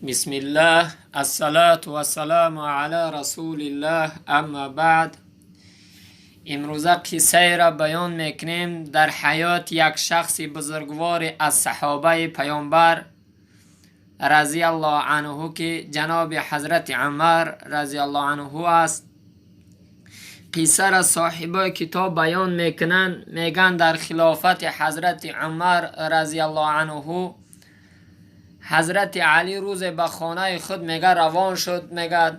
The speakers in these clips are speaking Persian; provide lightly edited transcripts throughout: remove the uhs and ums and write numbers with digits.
بسم الله الصلاة و السلام علی رسول الله. اما بعد، امروزه قصه را بیان میکنیم در حیات یک شخص بزرگوار از صحابه پیامبر رضی الله عنه که جناب حضرت عمر رضی الله عنه است. قصه را صاحبای کتاب بیان میکنن، میگن در خلافت حضرت عمر رضی الله عنه حضرت علی روز به خانه خود میگه روان شد، میگه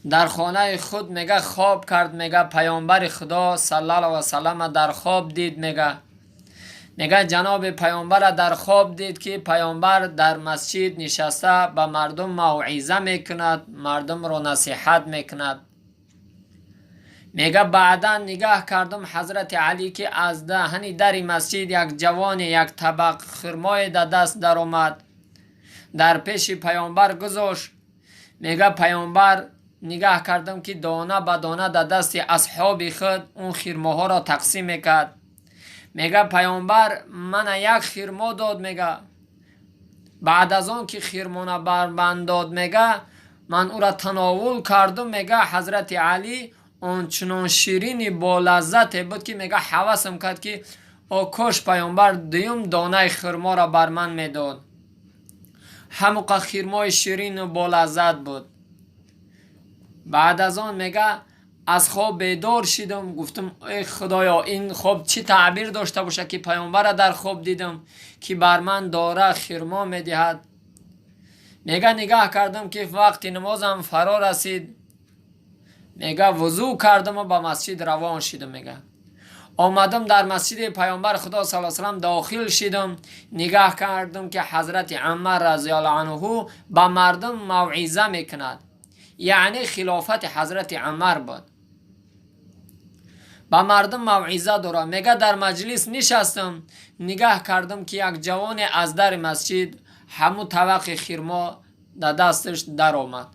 در خانه خود میگه خواب کرد، میگه پیامبر خدا صلی الله علیه و سلم در خواب دید، میگه جناب پیامبر در خواب دید که پیامبر در مسجد نشسته به مردم موعظه میکند، مردم رو نصیحت میکند. میگه بعدا نگاه کردم حضرت علی که از دهن در مسجد یک جوان یک طبق خرمای در دست در اومد، در پیش پیامبر گذاشت. میگه پیامبر نگاه کردم که دانه به دانه در دست اصحاب خود اون خرمه ها را تقسیم میکرد. میگه پیامبر من یک خرمه داد، میگه بعد از اون که خرمانه بر من داد، میگه من او را تناول کردم. میگه حضرت علی اون چنان شیرین با لذت بود که میگه حواسم کرد که کاش پیامبر دویم دانه خرما را بر من میداد. هموقع خرمای شیرین و با لذت بود. بعد از آن میگه از خواب بیدار شدم، گفتم ای خدایا این خواب چی تعبیر داشته باشه که پیامبر را در خواب دیدم که بر من داره خرما میدهد. میگه نگاه کردم که وقت نمازم فرا رسید، میگه وضو کردم و به مسجد روان شدم. میگه آمدم در مسجد پیامبر خدا صلی الله علیه و سلم داخل شدم، نگاه کردم که حضرت عمر رضی الله عنه به مردم موعظه میکند، یعنی خلافت حضرت عمر بود، به مردم موعظه داره. میگه در مجلس نشستم، نگاه کردم که یک جوان از در مسجد همو طبق خرما در دستش در آمد.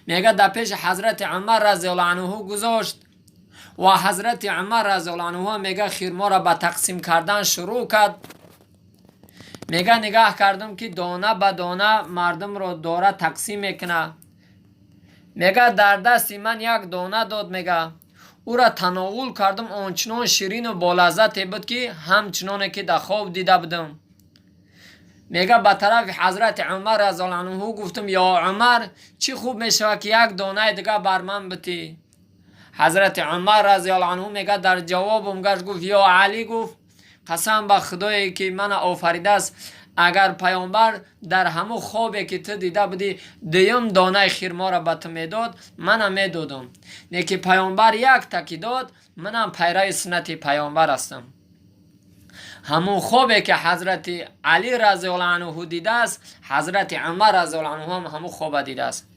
میگه در پیش حضرت عمر رضی الله عنه گذاشت و حضرت عمر رضی الله عنه میگه خرما را به تقسیم کردن شروع کرد. میگه نگاه کردم که دانه به دانه مردم رو داره تقسیم میکنه. میگه در دست من یک دانه داد، میگه او را تناول کردم، آنچنان شیرین و با لذت بود که همچنان که در خواب دیده بودم. میگه به طرف حضرت عمر رضی الله عنه گفتم یا عمر چی خوب میشه که یک دانه دیگه بر من بتی. حضرت عمر رضی الله عنه میگه در جوابم گفت یا علی، گفت قسم به خدایی که من آفریده است، اگر پیامبر در همو خوابی که تو دیده بودی دویم دانه خرما را به تو میداد، منم میدادم. نه که پیامبر یک تکی داد، منم پیرو سنت پیامبر هستم. همون خوابی که حضرت علی رضی الله عنه دیده است، حضرت عمر رضی الله عنه هم همون خواب دیده است.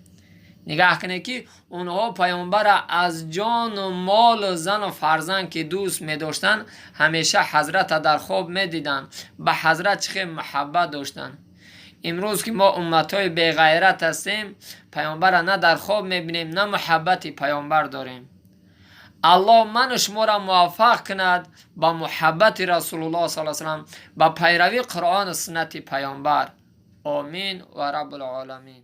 نگاه کنه که اونها پیامبر از جان و مال و زن و فرزند که دوست می داشتن، همیشه حضرت در خواب می دیدن، به حضرت چه محبت داشتن. امروز که ما امتای بی غیرت هستیم، پیامبر نه در خواب می بینیم نه محبت پیامبر داریم. الله من و شما را موفق کند با محبت رسول الله صلی الله علیه و سلم، با پیروی قرآن و سنت پیامبر. آمین و رب العالمین.